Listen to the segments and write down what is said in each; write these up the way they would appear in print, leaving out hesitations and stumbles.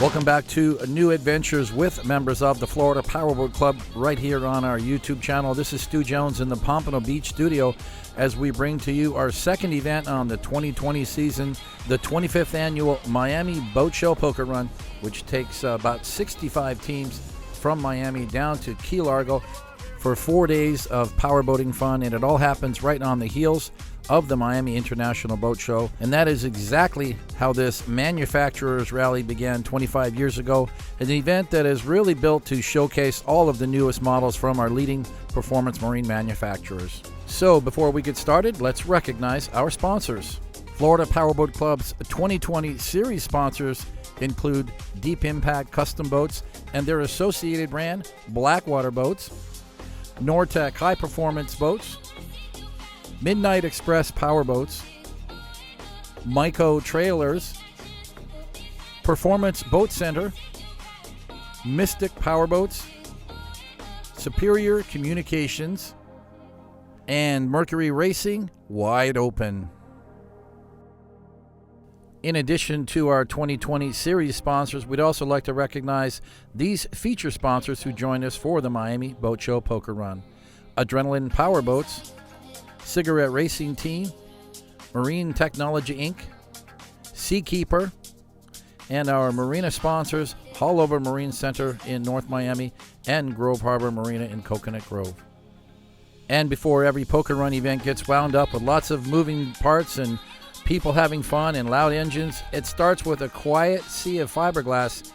Welcome back to New Adventures with members of the Florida Powerboat Club right here on our YouTube channel. This is Stu Jones in the Pompano Beach studio as we bring to you our second event on the 2020 season, the 25th annual Miami Boat Show Poker Run, which takes about 65 teams from Miami down to Key Largo for 4 days of powerboating fun, and it all happens right on the heels of the Miami International Boat Show. And that is exactly how this manufacturers rally began 25 years ago, an event that is really built to showcase all of the newest models from our leading performance marine manufacturers. So before we get started, let's recognize our sponsors. Florida Powerboat Club's 2020 series sponsors include Deep Impact Custom Boats and their associated brand, Blackwater Boats, Nortec High Performance Boats, Midnight Express Powerboats, Myco Trailers, Performance Boat Center, Mystic Powerboats, Superior Communications, and Mercury Racing Wide Open. In addition to our 2020 series sponsors, we'd also like to recognize these feature sponsors who joined us for the Miami Boat Show Poker Run: Adrenaline Powerboats, Cigarette Racing Team, Marine Technology Inc., Seakeeper, and our marina sponsors, Haulover Marine Center in North Miami and Grove Harbor Marina in Coconut Grove. And before every poker run event gets wound up with lots of moving parts and people having fun and loud engines, it starts with a quiet sea of fiberglass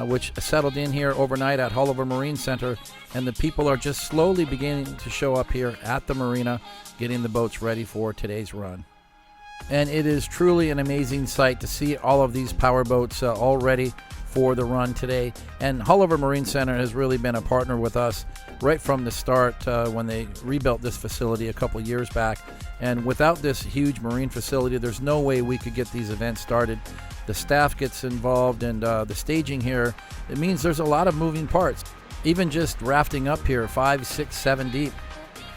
which settled in here overnight at Haulover Marine Center, and the people are just slowly beginning to show up here at the marina, getting the boats ready for today's run. And it is truly an amazing sight to see all of these power boats all ready for the run today. And Haulover Marine Center has really been a partner with us right from the start when they rebuilt this facility a couple years back. And without this huge marine facility, there's no way we could get these events started. The staff gets involved, and the staging here, it means there's a lot of moving parts. Even just rafting up here 5, 6, 7 deep,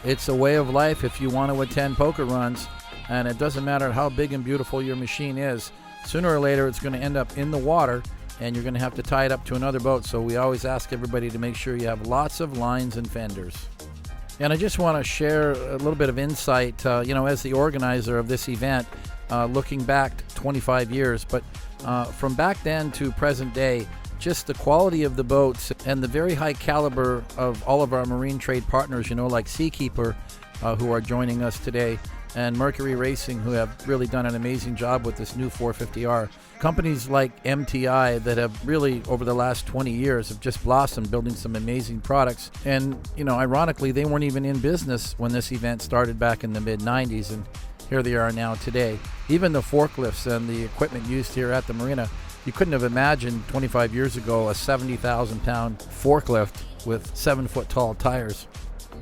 it's a way of life if you want to attend poker runs. And it doesn't matter how big and beautiful your machine is, sooner or later it's going to end up in the water, and you're going to have to tie it up to another boat. So we always ask everybody to make sure you have lots of lines and fenders. And I just want to share a little bit of insight, as the organizer of this event, looking back 25 years. But from back then to present day, just the quality of the boats and the very high caliber of all of our marine trade partners, like Seakeeper, who are joining us today, and Mercury Racing, who have really done an amazing job with this new 450R. Companies like MTI that have really, over the last 20 years, have just blossomed, building some amazing products. And, ironically, they weren't even in business when this event started back in the mid-90s, and here they are now today. Even the forklifts and the equipment used here at the marina, you couldn't have imagined 25 years ago a 70,000-pound forklift with 7-foot-tall tires.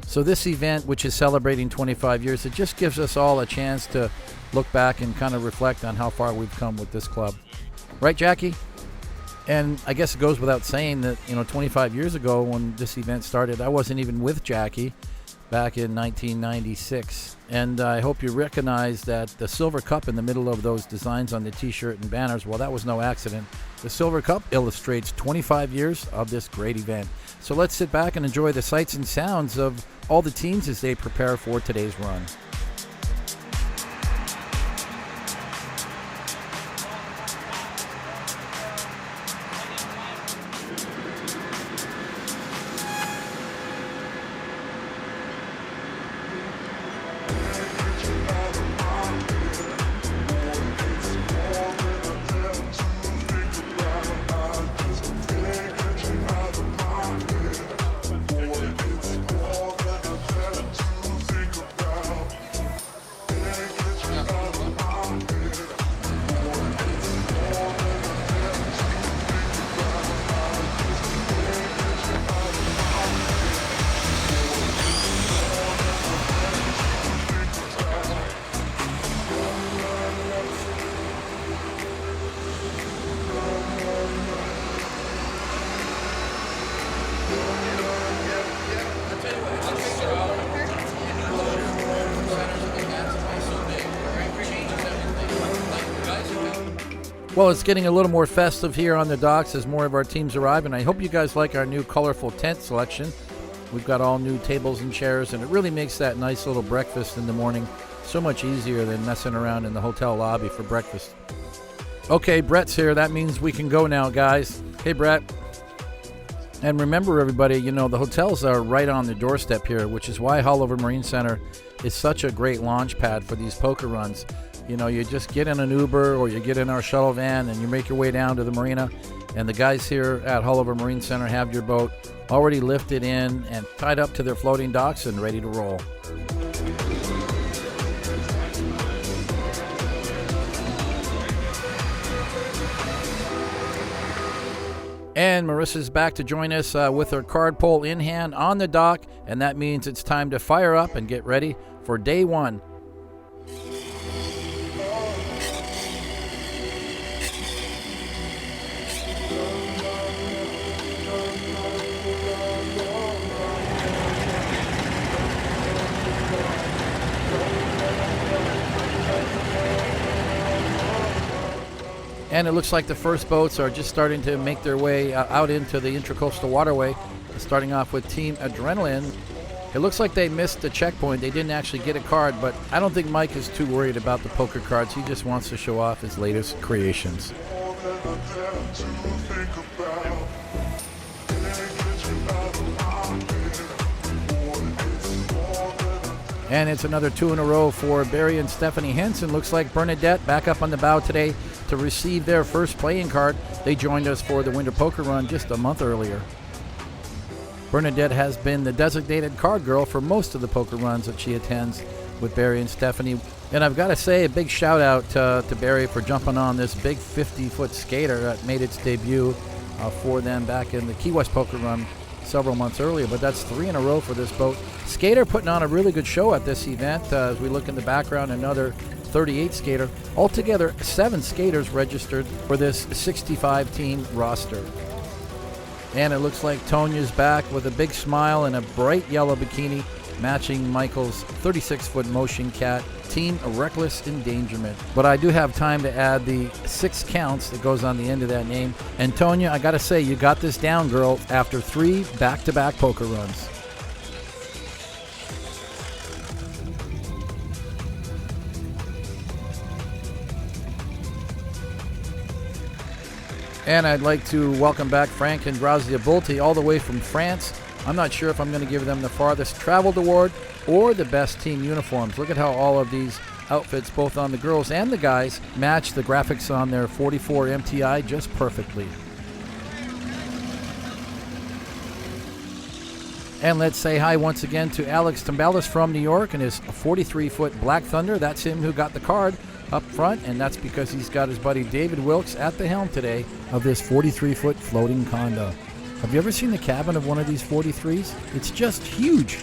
So this event, which is celebrating 25 years, it just gives us all a chance to look back and kind of reflect on how far we've come with this club. Right, Jackie? And I guess it goes without saying that, 25 years ago when this event started, I wasn't even with Jackie back in 1996. And I hope you recognize that the silver cup in the middle of those designs on the t-shirt and banners, well, that was no accident. The silver cup illustrates 25 years of this great event. So let's sit back and enjoy the sights and sounds of all the teams as they prepare for today's run. Well, it's getting a little more festive here on the docks as more of our teams arrive, and I hope you guys like our new colorful tent selection. We've got all new tables and chairs, and it really makes that nice little breakfast in the morning so much easier than messing around in the hotel lobby for breakfast. Okay, Brett's here. That means we can go now, guys. Hey, Brett. And remember, everybody, you know, the hotels are right on the doorstep here, which is why Haulover Marine Center is such a great launch pad for these poker runs. You know, you just get in an Uber or you get in our shuttle van and you make your way down to the marina, and the guys here at Haulover Marine Center have your boat already lifted in and tied up to their floating docks and ready to roll. And Marissa's back to join us with her card pole in hand on the dock, and that means it's time to fire up and get ready for day one. And it looks like the first boats are just starting to make their way out into the Intracoastal Waterway, starting off with Team Adrenaline. It looks like they missed the checkpoint. They didn't actually get a card, but I don't think Mike is too worried about the poker cards. He just wants to show off his latest creations. And it's another 2 in a row for Barry and Stephanie Henson. Looks like Bernadette back up on the bow today to receive their first playing card. They joined us for the Winter Poker Run just a month earlier. Bernadette has been the designated card girl for most of the poker runs that she attends with Barry and Stephanie. And I've got to say a big shout out to Barry for jumping on this big 50-foot skater that made its debut for them back in the Key West Poker Run several months earlier, but that's 3 in a row for this boat. Skater putting on a really good show at this event. As we look in the background, another 38 skater. Altogether, 7 skaters registered for this 65-team roster. And it looks like Tonia's back with a big smile and a bright yellow bikini, matching Michael's 36-foot Motion Cat Team Reckless Endangerment. But I do have time to add the 6 counts that goes on the end of that name. And Tonia, I gotta say, you got this down, girl, after 3 back-to-back poker runs. And I'd like to welcome back Frank and Grazia Bulti all the way from France. I'm not sure if I'm going to give them the farthest traveled award or the best team uniforms. Look at how all of these outfits, both on the girls and the guys, match the graphics on their 44 MTI just perfectly. And let's say hi once again to Alex Tambalis from New York and his 43-foot Black Thunder. That's him who got the card up front, and that's because he's got his buddy David Wilkes at the helm today of this 43-foot floating condo. Have you ever seen the cabin of one of these 43s? It's just huge.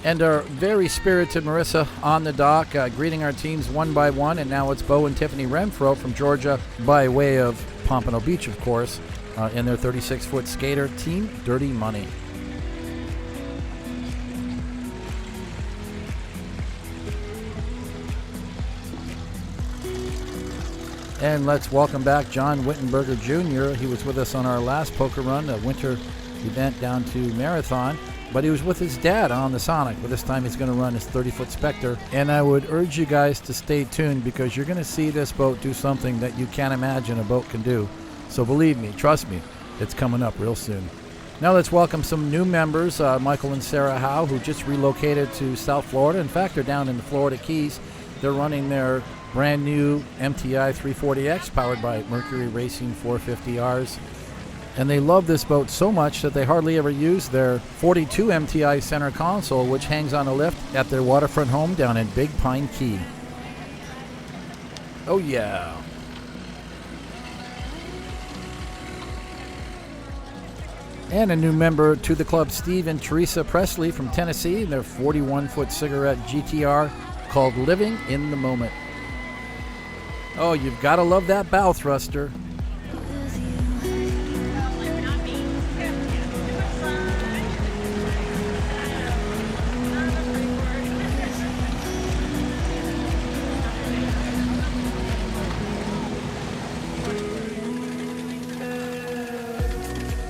And our very spirited Marissa on the dock, greeting our teams one by one, and now it's Bo and Tiffany Renfro from Georgia by way of Pompano Beach, of course, in their 36-foot skater, Team Dirty Money. And let's welcome back John Wittenberger Jr. He was with us on our last poker run, a winter event down to Marathon, but he was with his dad on the Sonic. But this time he's going to run his 30-foot Spectre. And I would urge you guys to stay tuned because you're going to see this boat do something that you can't imagine a boat can do. So believe me, trust me, it's coming up real soon. Now let's welcome some new members, Michael and Sarah Howe, who just relocated to South Florida. In fact, they're down in the Florida Keys. They're running their brand new MTI 340X powered by Mercury Racing 450Rs. And they love this boat so much that they hardly ever use their 42 MTI center console, which hangs on a lift at their waterfront home down in Big Pine Key. Oh yeah. And a new member to the club, Steve and Teresa Presley from Tennessee, their 41-foot cigarette GTR called Living in the Moment. Oh, you've got to love that bow thruster.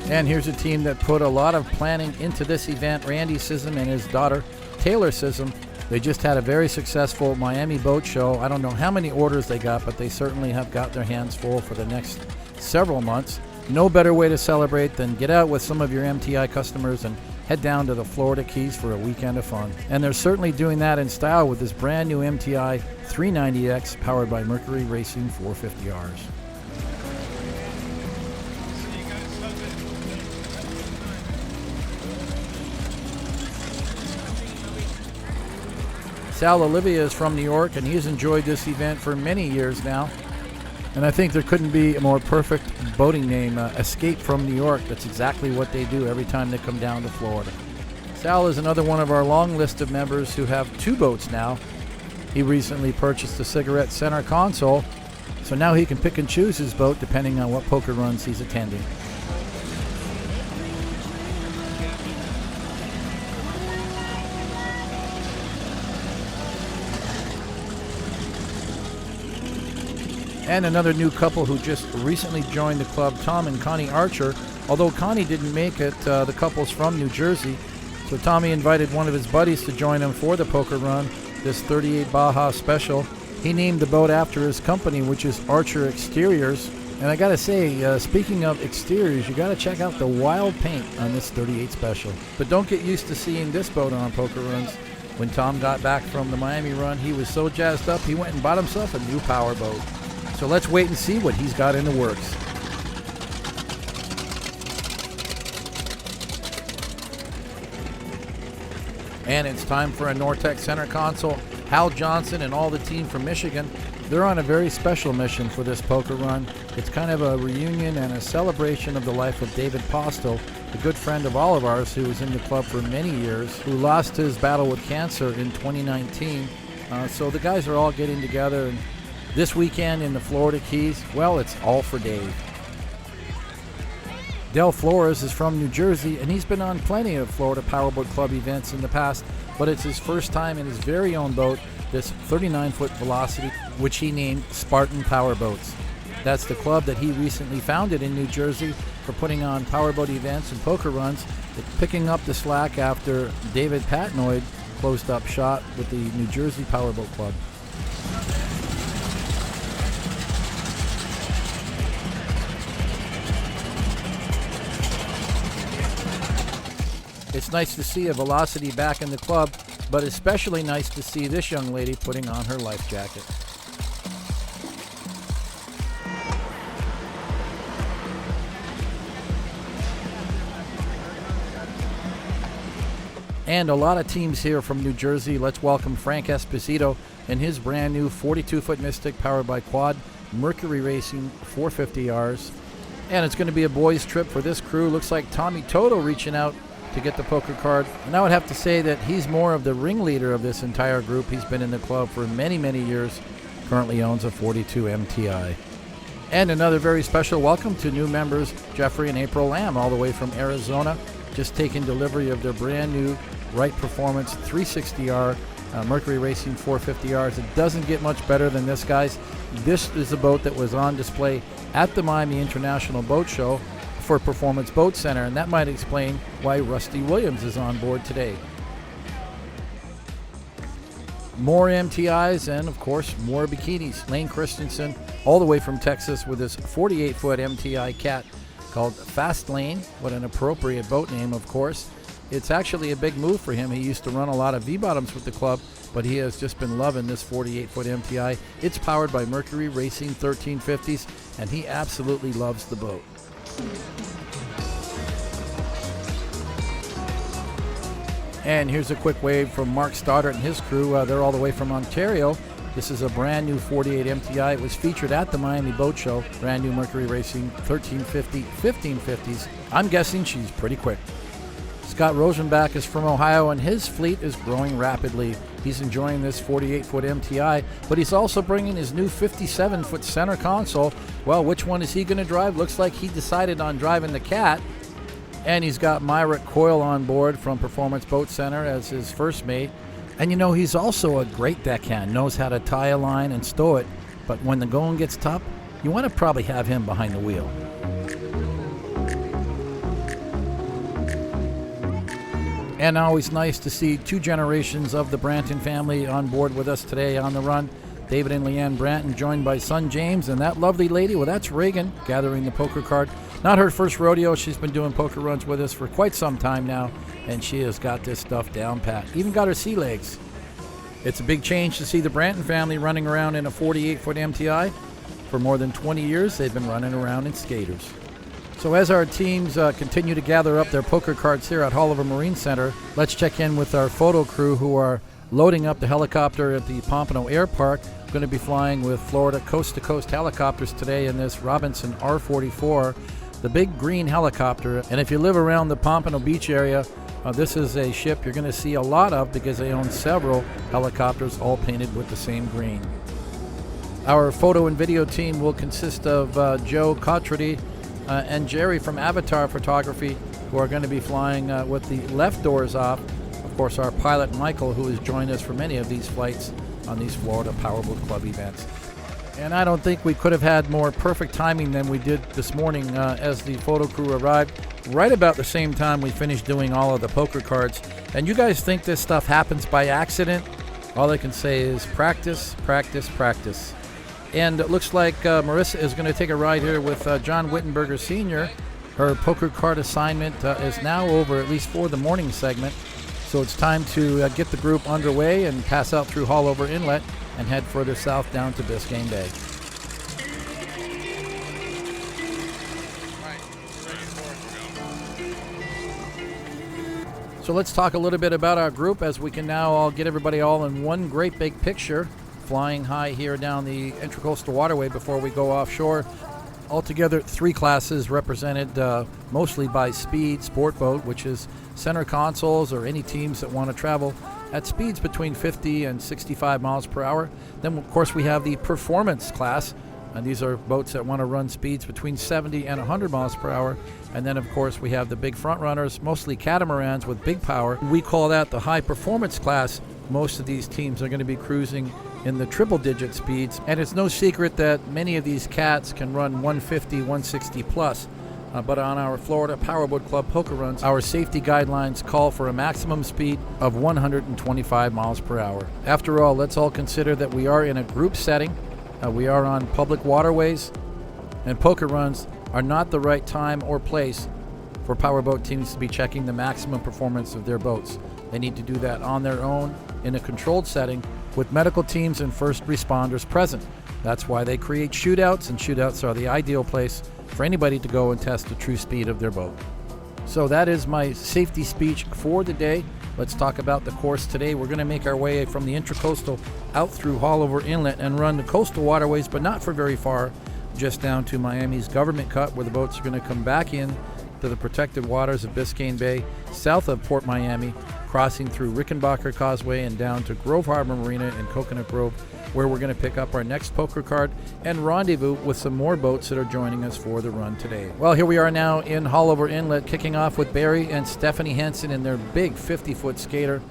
And here's a team that put a lot of planning into this event. Randy Sissom and his daughter, Taylor Sissom. They just had a very successful Miami boat show. I don't know how many orders they got, but they certainly have got their hands full for the next several months. No better way to celebrate than get out with some of your MTI customers and head down to the Florida Keys for a weekend of fun. And they're certainly doing that in style with this brand new MTI 390X powered by Mercury Racing 450Rs. Sal Olivia is from New York, and he's enjoyed this event for many years now. And I think there couldn't be a more perfect boating name, Escape from New York. That's exactly what they do every time they come down to Florida. Sal is another one of our long list of members who have 2 boats now. He recently purchased a cigarette center console, so now he can pick and choose his boat depending on what poker runs he's attending. And another new couple who just recently joined the club, Tom and Connie Archer. Although Connie didn't make it, the couple's from New Jersey. So Tommy invited one of his buddies to join him for the poker run, this 38 Baja Special. He named the boat after his company, which is Archer Exteriors. And I gotta say, speaking of exteriors, you gotta check out the wild paint on this 38 Special. But don't get used to seeing this boat on poker runs. When Tom got back from the Miami run, he was so jazzed up, he went and bought himself a new powerboat. So let's wait and see what he's got in the works. And it's time for a Nortec center console. Hal Johnson and all the team from Michigan, they're on a very special mission for this poker run. It's kind of a reunion and a celebration of the life of David Postel, a good friend of all of ours who was in the club for many years, who lost his battle with cancer in 2019. So the guys are all getting together, and this weekend in the Florida Keys, well, it's all for Dave. Del Flores is from New Jersey, and he's been on plenty of Florida Powerboat Club events in the past, but it's his first time in his very own boat, this 39-foot Velocity, which he named Spartan Powerboats. That's the club that he recently founded in New Jersey for putting on powerboat events and poker runs. It's picking up the slack after David Patnoid closed up shop with the New Jersey Powerboat Club. It's nice to see a Velocity back in the club, but especially nice to see this young lady putting on her life jacket. And a lot of teams here from New Jersey. Let's welcome Frank Esposito and his brand new 42-foot Mystic powered by Quad Mercury Racing 450Rs. And it's going to be a boys' trip for this crew. Looks like Tommy Toto reaching out to get the poker card. And I would have to say that he's more of the ringleader of this entire group. He's been in the club for many, many years. Currently owns a 42 MTI. And another very special welcome to new members, Jeffrey and April Lamb, all the way from Arizona, just taking delivery of their brand new Wright Performance 360R Mercury Racing 450Rs. It doesn't get much better than this, guys. This is a boat that was on display at the Miami International Boat Show for Performance Boat Center, and that might explain why Rusty Williams is on board today. More MTIs and, of course, more bikinis. Lane Christensen, all the way from Texas with his 48-foot MTI cat called Fast Lane. What an appropriate boat name, of course. It's actually a big move for him. He used to run a lot of V-bottoms with the club, but he has just been loving this 48-foot MTI. It's powered by Mercury Racing 1350s, and he absolutely loves the boat. And here's a quick wave from Mark Stoddart and his crew. They're all the way from Ontario. This is a brand new 48 MTI. It was featured at the Miami Boat Show. Brand new Mercury Racing 1350 1550s. I'm guessing she's pretty quick. Scott Rosenbach is from Ohio, and his fleet is growing rapidly. He's enjoying this 48-foot MTI, but he's also bringing his new 57-foot center console. Well, which one is he going to drive? Looks like he decided on driving the Cat. And he's got Myrick Coyle on board from Performance Boat Center as his first mate. And you know, he's also a great deckhand, knows how to tie a line and stow it. But when the going gets tough, you want to probably have him behind the wheel. And always nice to see two generations of the Branton family on board with us today on the run. David and Leanne Branton, joined by son James, and that lovely lady, well, that's Reagan, gathering the poker card. Not her first rodeo. She's been doing poker runs with us for quite some time now, and she has got this stuff down pat. Even got her sea legs. It's a big change to see the Branton family running around in a 48-foot MTI. For more than 20 years, they've been running around in skaters. So as our teams continue to gather up their poker cards here at Holliver Marine Center, let's check in with our photo crew who are loading up the helicopter at the Pompano Air Park. Going to be flying with Florida coast-to-coast helicopters today in this Robinson R44, the big green helicopter. And if you live around the Pompano Beach area, this is a ship you're going to see a lot of because they own several helicopters all painted with the same green. Our photo and video team will consist of Joe Cottrady and Jerry from Avatar Photography, who are going to be flying with the left doors off. Of course, our pilot Michael, who has joined us for many of these flights on these Florida Powerboat Club events. And I don't think we could have had more perfect timing than we did this morning as the photo crew arrived right about the same time we finished doing all of the poker cards. And you guys think this stuff happens by accident? All I can say is practice, practice, practice. And it looks like Marissa is going to take a ride here with John Wittenberger Sr. Her poker card assignment is now over, at least for the morning segment. So it's time to get the group underway and pass out through Hollover Inlet and head further south down to Biscayne Bay. So let's talk a little bit about our group as we can now all get everybody all in one great big picture, flying high here down the Intracoastal Waterway before we go offshore. Altogether, 3 classes represented mostly by Speed Sport Boat, which is center consoles or any teams that want to travel at speeds between 50 and 65 miles per hour. Then, of course, we have the Performance class, and these are boats that want to run speeds between 70 and 100 miles per hour. And then, of course, we have the big front runners, mostly catamarans with big power. We call that the High Performance class. Most of these teams are going to be cruising in the triple-digit speeds, and it's no secret that many of these cats can run 150, 160 plus. But on our Florida Powerboat Club poker runs, our safety guidelines call for a maximum speed of 125 miles per hour. After all, let's all consider that we are in a group setting. We are on public waterways, and poker runs are not the right time or place for powerboat teams to be checking the maximum performance of their boats. They need to do that on their own in a controlled setting with medical teams and first responders present. That's why they create shootouts, and shootouts are the ideal place for anybody to go and test the true speed of their boat. So that is my safety speech for the day. Let's talk about the course today. We're going to make our way from the Intracoastal out through Holliver Inlet and run the coastal waterways, but not for very far, just down to Miami's Government Cut, where the boats are going to come back in to the protected waters of Biscayne Bay, south of Port Miami, crossing through Rickenbacker Causeway and down to Grove Harbor Marina in Coconut Grove, where we're going to pick up our next poker card and rendezvous with some more boats that are joining us for the run today. Well, here we are now in Holliver Inlet, kicking off with Barry and Stephanie Henson in their big 50-foot skater.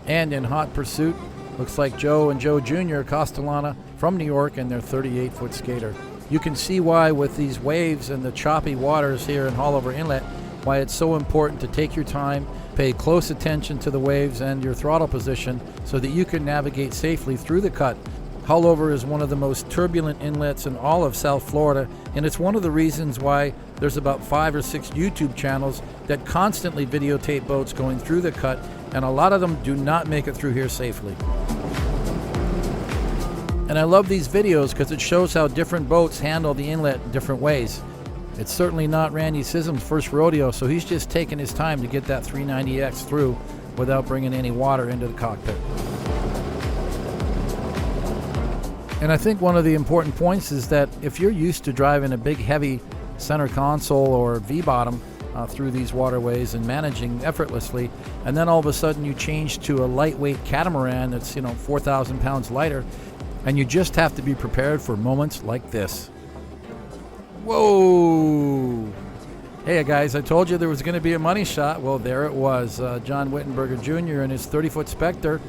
And in hot pursuit, looks like Joe and Joe Jr. Castellana from New York in their 38-foot skater. You can see why, with these waves and the choppy waters here in Holliver Inlet, why it's so important to take your time, pay close attention to the waves and your throttle position so that you can navigate safely through the cut. Holliver is one of the most turbulent inlets in all of South Florida, and it's one of the reasons why there's about 5 or 6 YouTube channels that constantly videotape boats going through the cut, and a lot of them do not make it through here safely. And I love these videos because it shows how different boats handle the inlet in different ways. It's certainly not Randy Sism's first rodeo, so he's just taking his time to get that 390X through without bringing any water into the cockpit. And I think one of the important points is that if you're used to driving a big, heavy center console or V-bottom through these waterways and managing effortlessly, and then all of a sudden you change to a lightweight catamaran that's 4,000 pounds lighter, and you just have to be prepared for moments like this. Whoa! Hey guys, I told you there was going to be a money shot. Well, there it was. John Wittenberger Jr. and his 30-foot Spectre.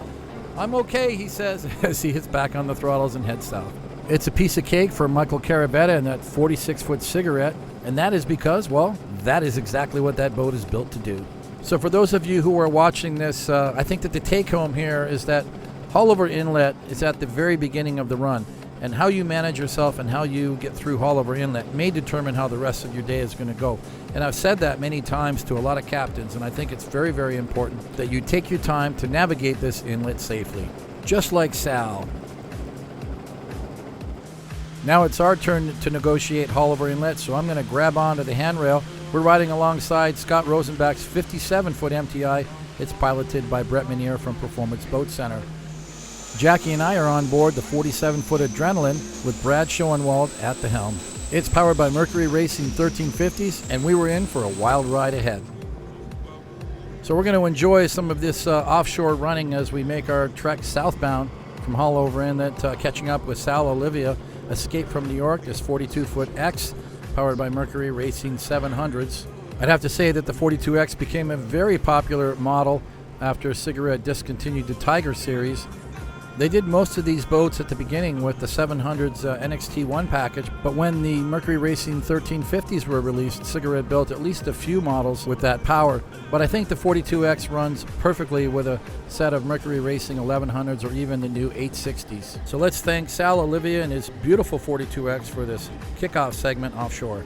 I'm okay, he says, as he hits back on the throttles and heads south. It's a piece of cake for Michael Carabetta and that 46-foot cigarette, and that is because, well, that is exactly what that boat is built to do. So for those of you who are watching this, I think that the take home here is that Haulover Inlet is at the very beginning of the run, and how you manage yourself and how you get through Haulover Inlet may determine how the rest of your day is going to go. And I've said that many times to a lot of captains, and I think it's very, very important that you take your time to navigate this inlet safely, just like Sal. Now it's our turn to negotiate Haulover Inlet, so I'm going to grab onto the handrail. We're riding alongside Scott Rosenbach's 57-foot MTI. It's piloted by Brett Menier from Performance Boat Center. Jackie and I are on board the 47-foot Adrenaline with Brad Schoenwald at the helm. It's powered by Mercury Racing 1350s, and we were in for a wild ride ahead. So we're going to enjoy some of this offshore running as we make our trek southbound from Haulover Inlet, catching up with Sal Olivia, Escape from New York, this 42-foot X, powered by Mercury Racing 700s. I'd have to say that the 42X became a very popular model after Cigarette discontinued the Tiger series. They did most of these boats at the beginning with the 700s NXT1 package, but when the Mercury Racing 1350s were released, Cigarette built at least a few models with that power. But I think the 42X runs perfectly with a set of Mercury Racing 1100s or even the new 860s. So let's thank Sal Olivia and his beautiful 42X for this kickoff segment offshore.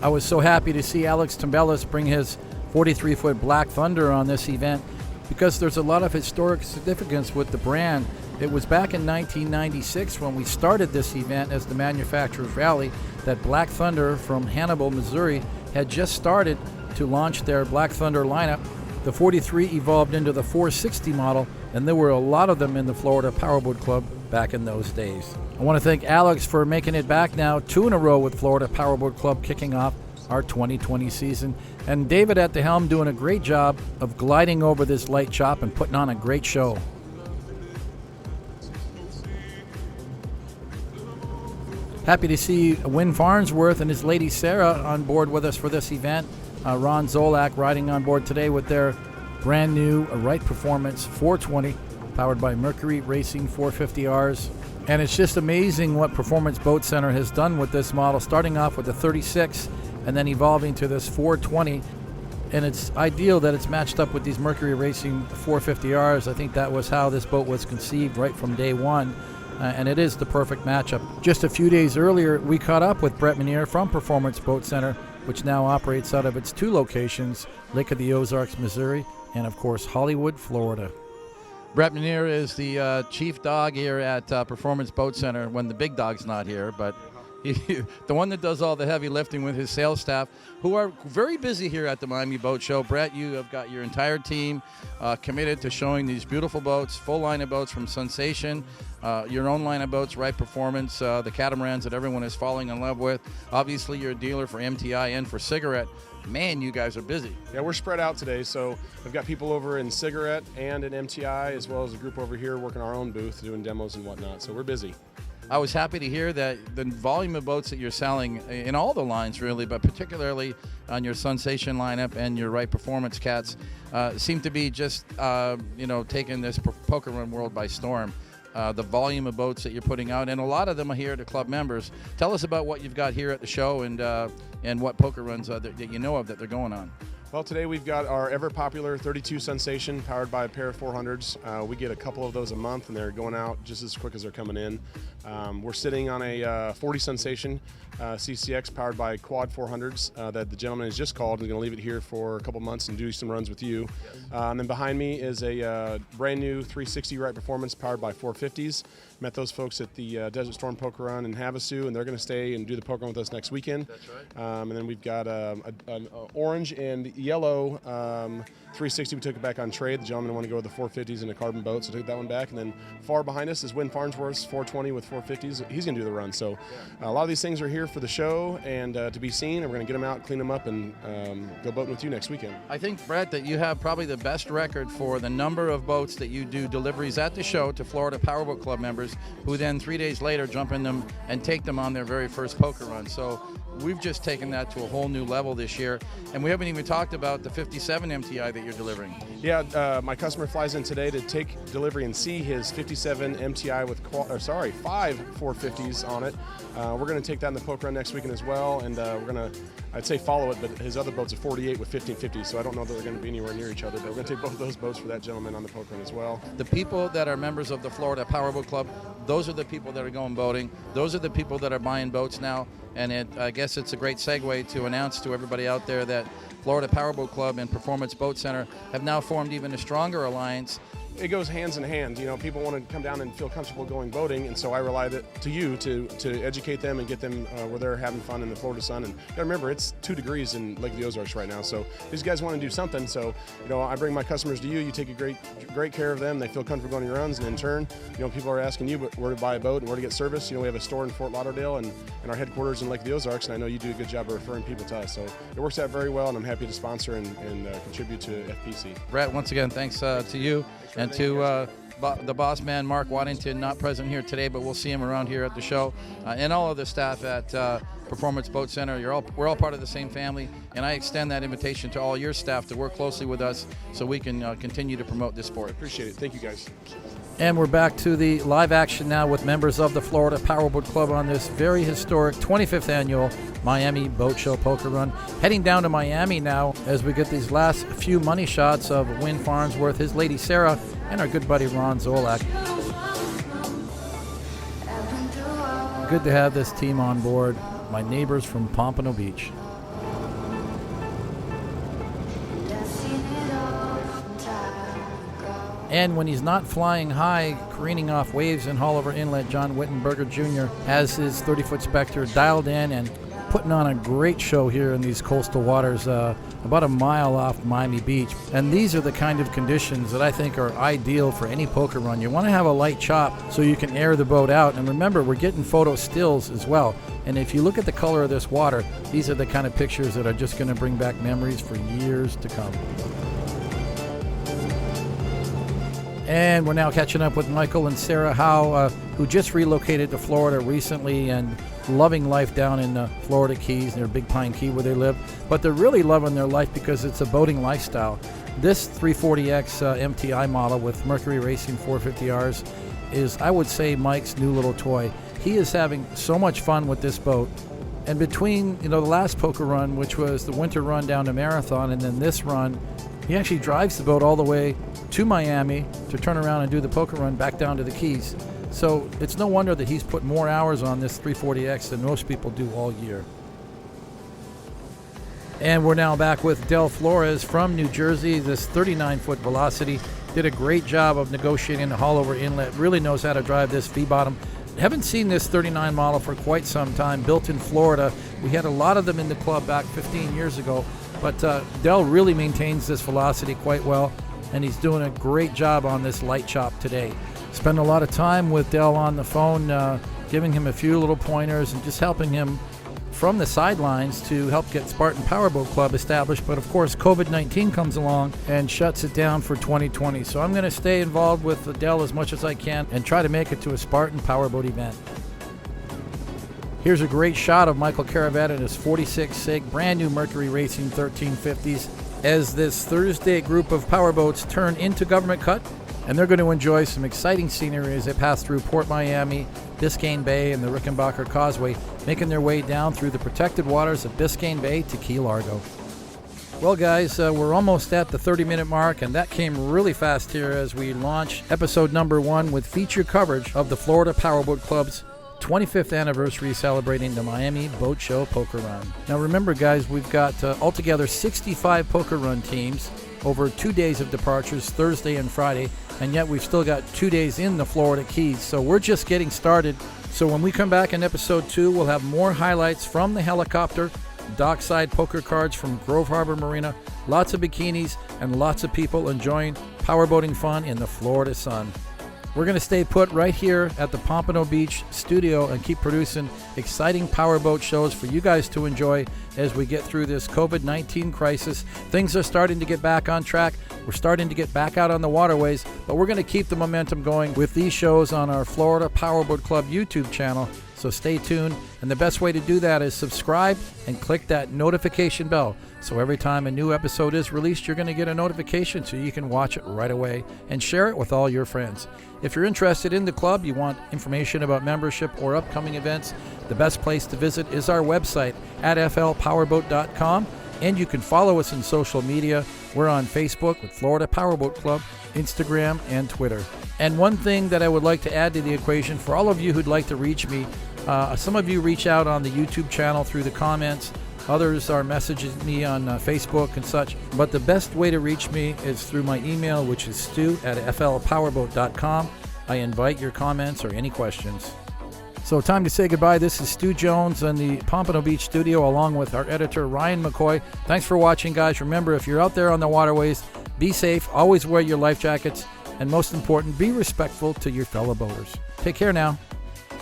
I was so happy to see Alex Tambellis bring his 43-foot Black Thunder on this event, because there's a lot of historic significance with the brand. It was back in 1996 when we started this event as the Manufacturers Rally that Black Thunder from Hannibal, Missouri had just started to launch their Black Thunder lineup. The 43 evolved into the 460 model, and there were a lot of them in the Florida Powerboat Club back in those days. I want to thank Alex for making it back now 2 in a row with Florida Powerboat Club kicking off our 2020 season, and David at the helm doing a great job of gliding over this light chop and putting on a great show. Happy to see Win Farnsworth and his lady Sarah on board with us for this event. Ron Zolak riding on board today with their brand new Wright Performance 420 powered by Mercury Racing 450Rs. And it's just amazing what Performance Boat Center has done with this model, starting off with the 36 and then evolving to this 420. And it's ideal that it's matched up with these Mercury Racing 450Rs. I think that was how this boat was conceived right from day one. And it is the perfect matchup. Just a few days earlier, we caught up with Brett Menier from Performance Boat Center, which now operates out of its 2 locations, Lake of the Ozarks, Missouri, and of course, Hollywood, Florida. Brett Menier is the chief dog here at Performance Boat Center when the big dog's not here, but the one that does all the heavy lifting with his sales staff, who are very busy here at the Miami Boat Show. Brett, you have got your entire team committed to showing these beautiful boats, full line of boats from Sensation, your own line of boats, Wright Performance, the catamarans that everyone is falling in love with. Obviously, you're a dealer for MTI and for Cigarette. Man, you guys are busy. Yeah, we're spread out today, so we've got people over in Cigarette and in MTI, as well as a group over here working our own booth, doing demos and whatnot, so we're busy. I was happy to hear that the volume of boats that you're selling in all the lines really, but particularly on your Sensation lineup and your Wright Performance cats seem to be just, taking this poker run world by storm. The volume of boats that you're putting out, and a lot of them are here to club members. Tell us about what you've got here at the show and what poker runs that you know of that they're going on. Well, today we've got our ever-popular 32 Sensation powered by a pair of 400s. We get a couple of those a month, and they're going out just as quick as they're coming in. We're sitting on a 40 Sensation CCX powered by quad 400s that the gentleman has just called. He's going to leave it here for a couple months and do some runs with you. And then behind me is a brand new 360 Wright Performance powered by 450s. Met those folks at the Desert Storm Poker Run in Havasu, and they're going to stay and do the poker run with us next weekend. That's right. And then we've got an orange and yellow 360 we took it back on trade. The gentleman wanted to go with the 450s in a carbon boat, so took that one back. And then far behind us is Win Farnsworth's 420 with 450s. He's going to do the run. So a lot of these things are here for the show and to be seen, and we're going to get them out, clean them up, and go boating with you next weekend. I think, Brett, that you have probably the best record for the number of boats that you do deliveries at the show to Florida Powerboat Club members. pokerers who then 3 days later jump in them and take them on their very first poker run. So we've just taken that to a whole new level this year, and we haven't even talked about the 57 MTI that you're delivering. Yeah, my customer flies in today to take delivery and see his 57 MTI with 5 450s on it. We're going to take that in the poker run next weekend as well, and we're going to, I'd say follow it, but his other boat's a 48 with 1550s, so I don't know that they're going to be anywhere near each other, but we're going to take both of those boats for that gentleman on the poker run as well. The people that are members of the Florida Powerboat Club, those are the people that are going boating. Those are the people that are buying boats now, and I guess it's a great segue to announce to everybody out there that Florida Powerboat Club and Performance Boat Center have now formed even a stronger alliance. It goes hands in hand. You know, people want to come down and feel comfortable going boating, and so I rely to you to educate them and get them where they're having fun in the Florida sun. And you gotta remember, it's 2 degrees in Lake of the Ozarks right now, so these guys want to do something. So, you know, I bring my customers to you. You take a great care of them. They feel comfortable going on your runs, and in turn, you know, people are asking you where to buy a boat and where to get service. You know, we have a store in Fort Lauderdale and our headquarters in Lake of the Ozarks, and I know you do a good job of referring people to us. So it works out very well, and I'm happy to sponsor and contribute to FPC. Brett, once again, thanks to you and to the boss man, Mark Waddington, not present here today, but we'll see him around here at the show, and all of the staff at Performance Boat Center. We're all part of the same family, and I extend that invitation to all your staff to work closely with us so we can continue to promote this sport. Appreciate it. Thank you, guys. And we're back to the live action now with members of the Florida Powerboat Club on this very historic 25th annual Miami Boat Show Poker Run. Heading down to Miami now as we get these last few money shots of Win Farnsworth, his lady Sarah, and our good buddy Ron Zolak. Good to have this team on board. My neighbors from Pompano Beach. And when he's not flying high, careening off waves in Haulover Inlet, John Wittenberger Jr. has his 30-foot Spectre dialed in and putting on a great show here in these coastal waters about a mile off Miami Beach. And these are the kind of conditions that I think are ideal for any poker run. You want to have a light chop so you can air the boat out. And remember, we're getting photo stills as well. And if you look at the color of this water, these are the kind of pictures that are just going to bring back memories for years to come. And we're now catching up with Michael and Sarah Howe, who just relocated to Florida recently and loving life down in the Florida Keys near Big Pine Key where they live. But they're really loving their life because it's a boating lifestyle. This 340X MTI model with Mercury Racing 450Rs is, I would say, Mike's new little toy. He is having so much fun with this boat. And between, the last poker run, which was the winter run down to Marathon, and then this run, he actually drives the boat all the way to Miami to turn around and do the poker run back down to the Keys. So it's no wonder that he's put more hours on this 340X than most people do all year. And we're now back with Del Flores from New Jersey. This 39-foot Velocity did a great job of negotiating the Haulover Inlet. Really knows how to drive this V-bottom. Haven't seen this 39 model for quite some time. Built in Florida. We had a lot of them in the club back 15 years ago. But Del really maintains this Velocity quite well, and he's doing a great job on this light chop today. Spend a lot of time with Del on the phone, giving him a few little pointers and just helping him from the sidelines to help get Spartan Powerboat Club established. But of course, COVID-19 comes along and shuts it down for 2020. So I'm going to stay involved with Del as much as I can and try to make it to a Spartan Powerboat event. Here's a great shot of Michael Caravat and his 46 SIG brand new Mercury Racing 1350s as this Thursday group of powerboats turn into Government Cut, and they're going to enjoy some exciting scenery as they pass through Port Miami, Biscayne Bay, and the Rickenbacker Causeway, making their way down through the protected waters of Biscayne Bay to Key Largo. Well, guys, we're almost at the 30-minute mark, and that came really fast here as we launch episode number 1 with feature coverage of the Florida Powerboat Club's 25th anniversary celebrating the Miami Boat Show Poker Run. Now remember, guys, we've got altogether 65 poker run teams over 2 days of departures, Thursday and Friday, and yet we've still got 2 days in the Florida Keys, so we're just getting started. So when we come back in episode 2, we'll have more highlights from the helicopter, dockside poker cards from Grove Harbor Marina, lots of bikinis, and lots of people enjoying powerboating fun in the Florida sun. We're going to stay put right here at the Pompano Beach studio and keep producing exciting powerboat shows for you guys to enjoy as we get through this COVID-19 crisis. Things are starting to get back on track. We're starting to get back out on the waterways, but we're going to keep the momentum going with these shows on our Florida Powerboat Club YouTube channel. So stay tuned, and the best way to do that is subscribe and click that notification bell. So every time a new episode is released, you're going to get a notification so you can watch it right away and share it with all your friends. If you're interested in the club, you want information about membership or upcoming events, the best place to visit is our website at flpowerboat.com, and you can follow us in social media. We're on Facebook with Florida Powerboat Club, Instagram, and Twitter. And one thing that I would like to add to the equation for all of you who'd like to reach me, some of you reach out on the YouTube channel through the comments. Others are messaging me on Facebook and such. But the best way to reach me is through my email, which is stu@flpowerboat.com. I invite your comments or any questions. So time to say goodbye. This is Stu Jones in the Pompano Beach studio along with our editor, Ryan McCoy. Thanks for watching, guys. Remember, if you're out there on the waterways, be safe. Always wear your life jackets. And most important, be respectful to your fellow boaters. Take care now.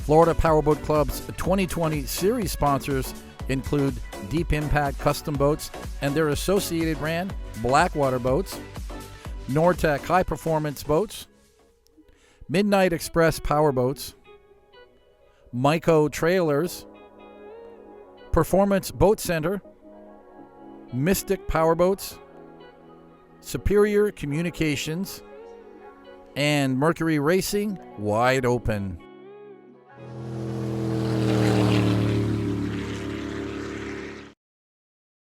Florida Powerboat Club's 2020 series sponsors include Deep Impact Custom Boats and their associated brand, Blackwater Boats, Nortec High Performance Boats, Midnight Express Powerboats, Myco Trailers, Performance Boat Center, Mystic Powerboats, Superior Communications, and Mercury Racing Wide Open.